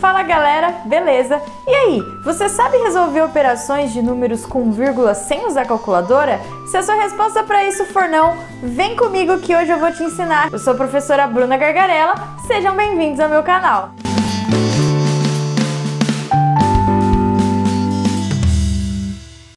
Fala galera, beleza? E aí, você sabe resolver operações de números com vírgula sem usar calculadora? Se a sua resposta para isso for não, vem comigo que hoje eu vou te ensinar. Eu sou a professora Bruna Gargarella, sejam bem-vindos ao meu canal.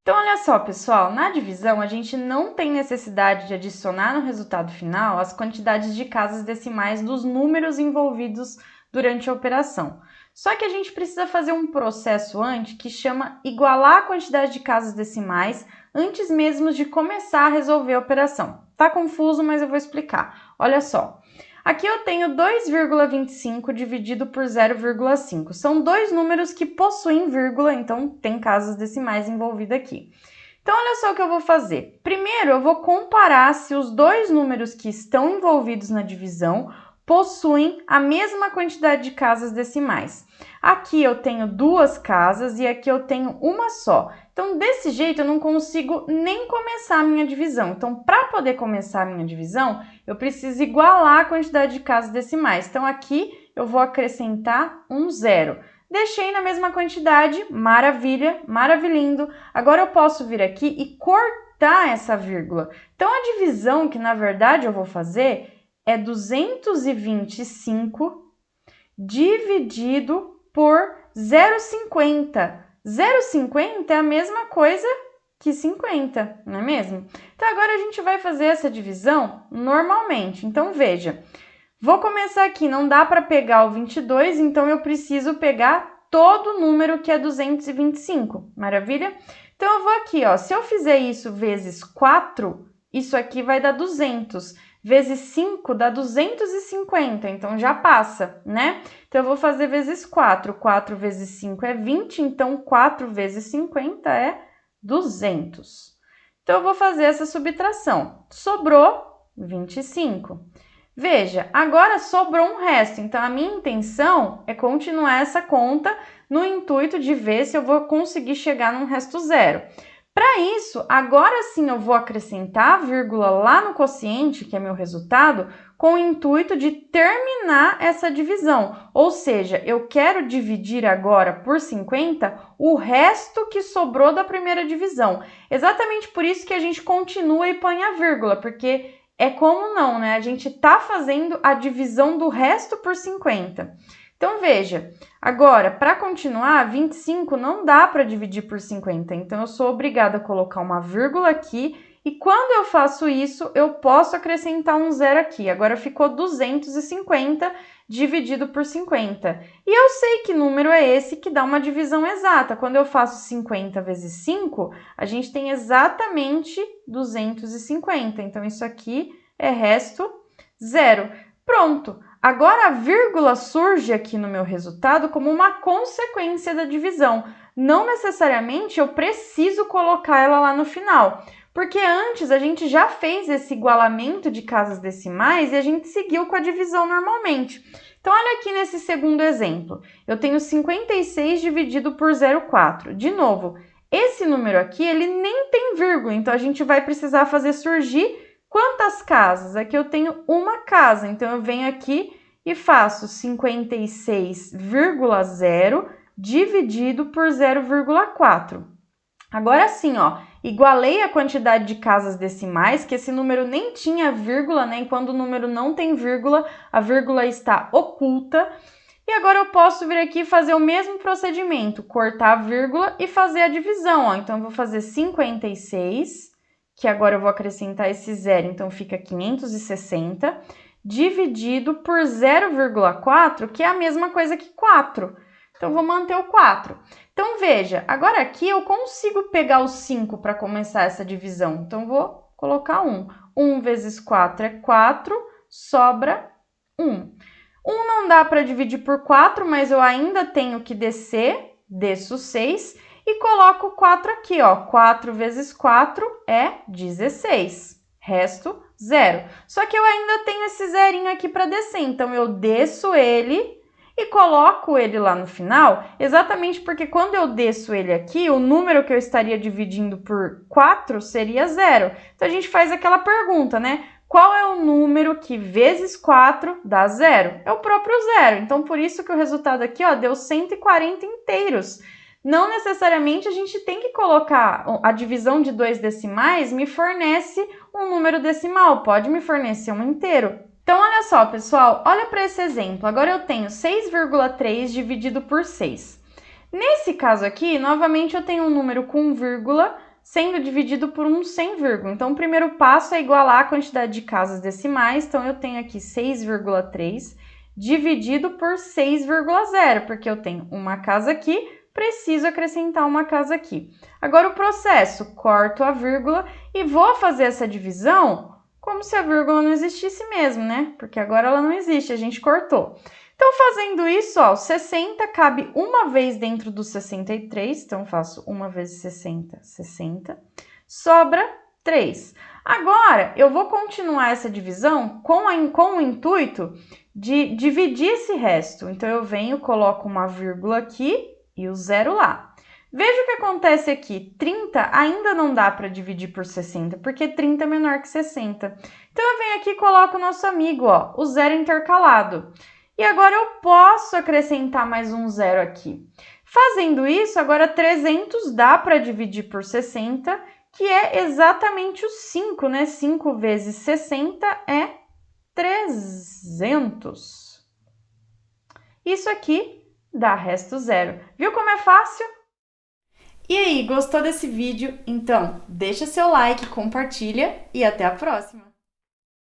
Então olha só pessoal, na divisão a gente não tem necessidade de adicionar no resultado final as quantidades de casas decimais dos números envolvidos durante a operação. Só que a gente precisa fazer um processo antes que chama igualar a quantidade de casas decimais antes mesmo de começar a resolver a operação. Tá confuso, mas eu vou explicar. Olha só, aqui eu tenho 2,25 dividido por 0,5. São dois números que possuem vírgula, então tem casas decimais envolvidas aqui. Então olha só o que eu vou fazer. Primeiro eu vou comparar se os dois números que estão envolvidos na divisão possuem a mesma quantidade de casas decimais. Aqui eu tenho duas casas e aqui eu tenho uma só. Então, desse jeito, eu não consigo nem começar a minha divisão. Então, para poder começar a minha divisão, eu preciso igualar a quantidade de casas decimais. Então, aqui eu vou acrescentar um zero. Deixei na mesma quantidade, maravilha, maravilhindo. Agora eu posso vir aqui e cortar essa vírgula. Então, a divisão que, na verdade, eu vou fazer é 225 dividido por 0,50. 0,50 é a mesma coisa que 50, não é mesmo? Então, agora a gente vai fazer essa divisão normalmente. Então, veja, vou começar aqui, não dá para pegar o 22, então eu preciso pegar todo o número que é 225, maravilha? Então, eu vou aqui, ó, se eu fizer isso vezes 4, isso aqui vai dar 200. Vezes 5 dá 250, então já passa, né? Então, eu vou fazer vezes 4. 4 vezes 5 é 20, então 4 vezes 50 é 200. Então, eu vou fazer essa subtração. Sobrou 25. Veja, agora sobrou um resto, então a minha intenção é continuar essa conta no intuito de ver se eu vou conseguir chegar num resto zero. Para isso, agora sim eu vou acrescentar a vírgula lá no quociente, que é meu resultado, com o intuito de terminar essa divisão. Ou seja, eu quero dividir agora por 50 o resto que sobrou da primeira divisão. Exatamente por isso que a gente continua e põe a vírgula, porque é como não, né? A gente está fazendo a divisão do resto por 50. Então, veja, agora, para continuar, 25 não dá para dividir por 50, então eu sou obrigada a colocar uma vírgula aqui, e quando eu faço isso, eu posso acrescentar um zero aqui. Agora ficou 250 dividido por 50. E eu sei que número é esse que dá uma divisão exata. Quando eu faço 50 vezes 5, a gente tem exatamente 250. Então, isso aqui é resto zero. Pronto! Agora, a vírgula surge aqui no meu resultado como uma consequência da divisão. Não necessariamente eu preciso colocar ela lá no final, porque antes a gente já fez esse igualamento de casas decimais e a gente seguiu com a divisão normalmente. Então, olha aqui nesse segundo exemplo. Eu tenho 56 dividido por 0,4. De novo, esse número aqui, ele nem tem vírgula, então a gente vai precisar fazer surgir quantas casas? Aqui eu tenho uma casa, então eu venho aqui e faço 56,0 dividido por 0,4. Agora sim, ó, igualei a quantidade de casas decimais, que esse número nem tinha vírgula, né? E quando o número não tem vírgula, a vírgula está oculta. E agora eu posso vir aqui e fazer o mesmo procedimento, cortar a vírgula e fazer a divisão, ó. Então, eu vou fazer 56, que agora eu vou acrescentar esse zero, então fica 560, dividido por 0,4, que é a mesma coisa que 4. Então, eu vou manter o 4. Então, veja, agora aqui eu consigo pegar o 5 para começar essa divisão. Então, eu vou colocar 1. 1 vezes 4 é 4, sobra 1. 1 não dá para dividir por 4, mas eu ainda tenho que descer, desço 6. E coloco 4 aqui, ó. 4 vezes 4 é 16. Resto, 0. Só que eu ainda tenho esse zerinho aqui para descer. Então, eu desço ele e coloco ele lá no final, exatamente porque quando eu desço ele aqui, o número que eu estaria dividindo por 4 seria 0. Então, a gente faz aquela pergunta, né? Qual é o número que vezes 4 dá 0? É o próprio zero. Então, por isso que o resultado aqui, ó, deu 140 inteiros. Não necessariamente a gente tem que colocar a divisão de 2 decimais me fornece um número decimal, pode me fornecer um inteiro. Então, olha só, pessoal, olha para esse exemplo. Agora eu tenho 6,3 dividido por 6. Nesse caso aqui, novamente eu tenho um número com vírgula sendo dividido por um sem vírgula. Então, o primeiro passo é igualar a quantidade de casas decimais. Então, eu tenho aqui 6,3 dividido por 6,0, porque eu tenho uma casa aqui, preciso acrescentar uma casa aqui. Agora, o processo, corto a vírgula e vou fazer essa divisão como se a vírgula não existisse mesmo, né? Porque agora ela não existe, a gente cortou. Então, fazendo isso, ó, o 60 cabe uma vez dentro do 63, então faço 1 vezes 60, 60, sobra 3. Agora, eu vou continuar essa divisão com o intuito de dividir esse resto. Então, eu venho, coloco uma vírgula aqui e o zero lá. Veja o que acontece aqui, 30 ainda não dá para dividir por 60, porque 30 é menor que 60. Então, eu venho aqui e coloco o nosso amigo, ó, o zero intercalado. E agora eu posso acrescentar mais um zero aqui. Fazendo isso, agora 300 dá para dividir por 60, que é exatamente o 5, né? 5 vezes 60 é 300. Isso aqui dá resto zero. Viu como é fácil? E aí, gostou desse vídeo? Então, deixa seu like, compartilha e até a próxima!